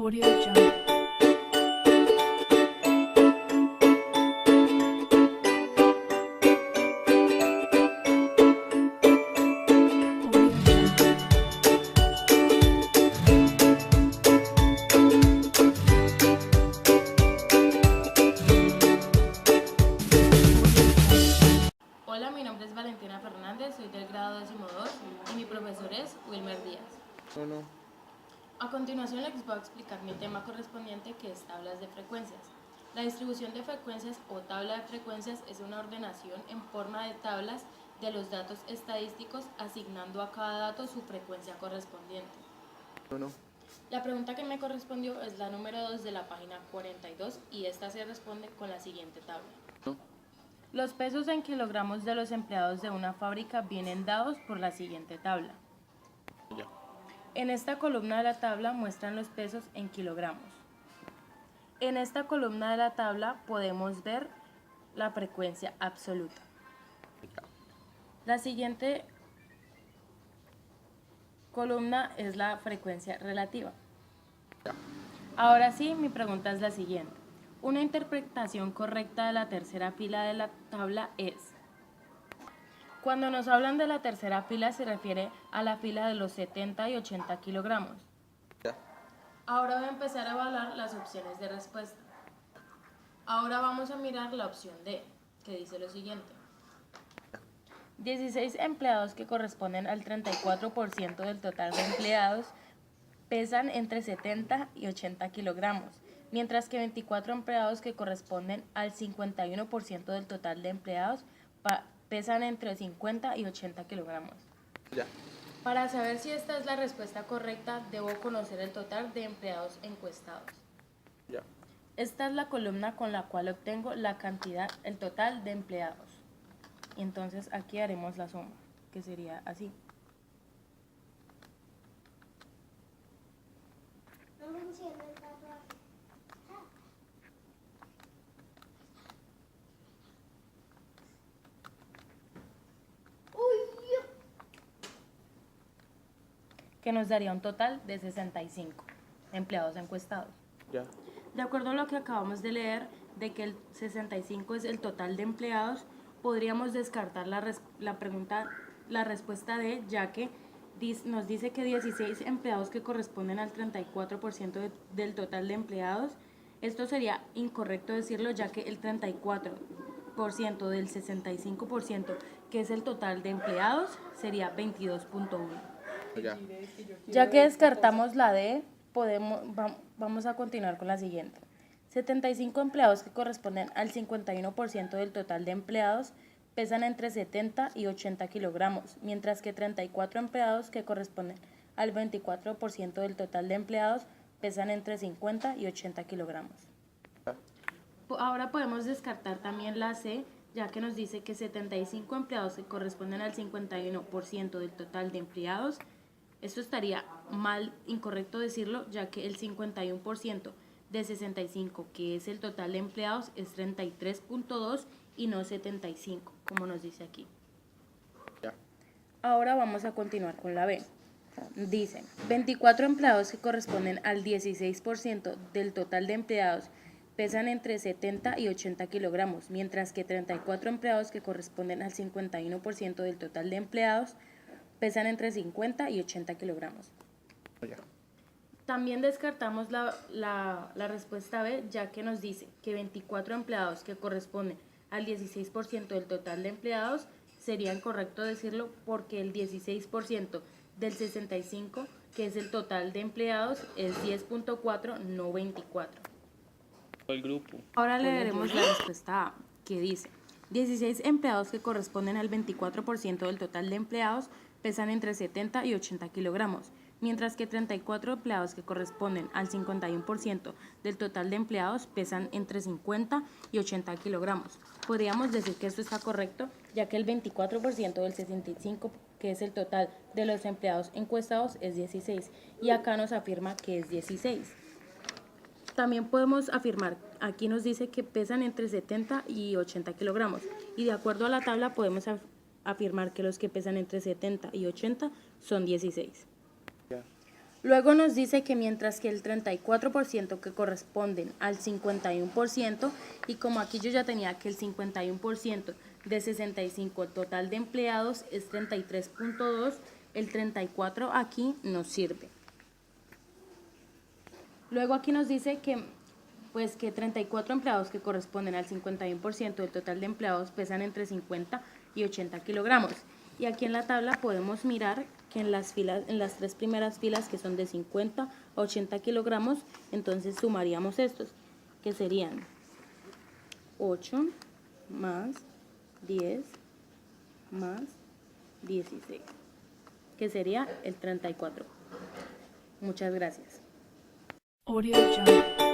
Audio Jungle. Audio Jungle. Hola, mi nombre es Valentina Fernández, soy del grado 12 y mi profesor es Wilmer Díaz. A continuación les voy a explicar mi tema correspondiente, que es tablas de frecuencias. La distribución de frecuencias o tabla de frecuencias es una ordenación en forma de tablas de los datos estadísticos, asignando a cada dato su frecuencia correspondiente. La pregunta que me correspondió es la número 2 de la página 42 y esta se responde con la siguiente tabla. Los pesos en kilogramos de los empleados de una fábrica vienen dados por la siguiente tabla. En esta columna de la tabla muestran los pesos en kilogramos. En esta columna de la tabla podemos ver la frecuencia absoluta. La siguiente columna es la frecuencia relativa. Ahora sí, mi pregunta es la siguiente. Una interpretación correcta de la tercera fila de la tabla es: cuando nos hablan de la tercera fila se refiere a la fila de los 70 y 80 kilogramos. Ahora voy a empezar a evaluar las opciones de respuesta. Ahora vamos a mirar la opción D, que dice lo siguiente. 16 empleados, que corresponden al 34% del total de empleados, pesan entre 70 y 80 kilogramos, mientras que 24 empleados, que corresponden al 51% del total de empleados, pesan entre 50 y 80 kilogramos. Para saber si esta es la respuesta correcta, debo conocer el total de empleados encuestados. Esta es la columna con la cual obtengo la cantidad, el total de empleados. Entonces aquí haremos la suma, que sería así. Que nos daría un total de 65 empleados encuestados. De acuerdo a lo que acabamos de leer, de que el 65 es el total de empleados, podríamos descartar la respuesta D, ya que nos dice que 16 empleados, que corresponden al 34% del total de empleados. Esto sería incorrecto decirlo, ya que el 34% del 65%, que es el total de empleados, sería 22.1. Ya que descartamos la D, vamos a continuar con la siguiente. 75 empleados, que corresponden al 51% del total de empleados, pesan entre 70 y 80 kilogramos, mientras que 34 empleados, que corresponden al 24% del total de empleados, pesan entre 50 y 80 kilogramos. Ahora podemos descartar también la C, ya que nos dice que 75 empleados, que corresponden al 51% del total de empleados. Esto estaría mal, incorrecto decirlo, ya que el 51% de 65, que es el total de empleados, es 33.2 y no 75, como nos dice aquí. Ahora vamos a continuar con la B. Dice, 24 empleados, que corresponden al 16% del total de empleados, pesan entre 70 y 80 kilogramos, mientras que 34 empleados, que corresponden al 51% del total de empleados, pesan entre 50 y 80 kilogramos. También descartamos la respuesta B, ya que nos dice que 24 empleados, que corresponden al 16% del total de empleados, sería incorrecto decirlo, porque el 16% del 65, que es el total de empleados, es 10.4, no 24. Ahora leeremos la respuesta A, que dice: 16 empleados, que corresponden al 24% del total de empleados, pesan entre 70 y 80 kilogramos, mientras que 34 empleados, que corresponden al 51% del total de empleados, pesan entre 50 y 80 kilogramos. Podríamos decir que esto está correcto, ya que el 24% del 65, que es el total de los empleados encuestados, es 16, y acá nos afirma que es 16. También podemos afirmar, aquí nos dice que pesan entre 70 y 80 kilogramos, y de acuerdo a la tabla podemos afirmar que los que pesan entre 70 y 80 son 16. Luego nos dice que mientras que el 34% que corresponden al 51%, y como aquí yo ya tenía que el 51% de 65 total de empleados es 33.2, el 34 aquí nos sirve. Luego aquí nos dice que pues que 34 empleados que corresponden al 51% del total de empleados pesan entre 50 y 80 kilogramos. Y aquí en la tabla podemos mirar que en las tres primeras filas que son de 50 a 80 kilogramos, entonces sumaríamos estos, que serían 8 más 10 más 16, que sería el 34. Muchas gracias. Audio Jungle.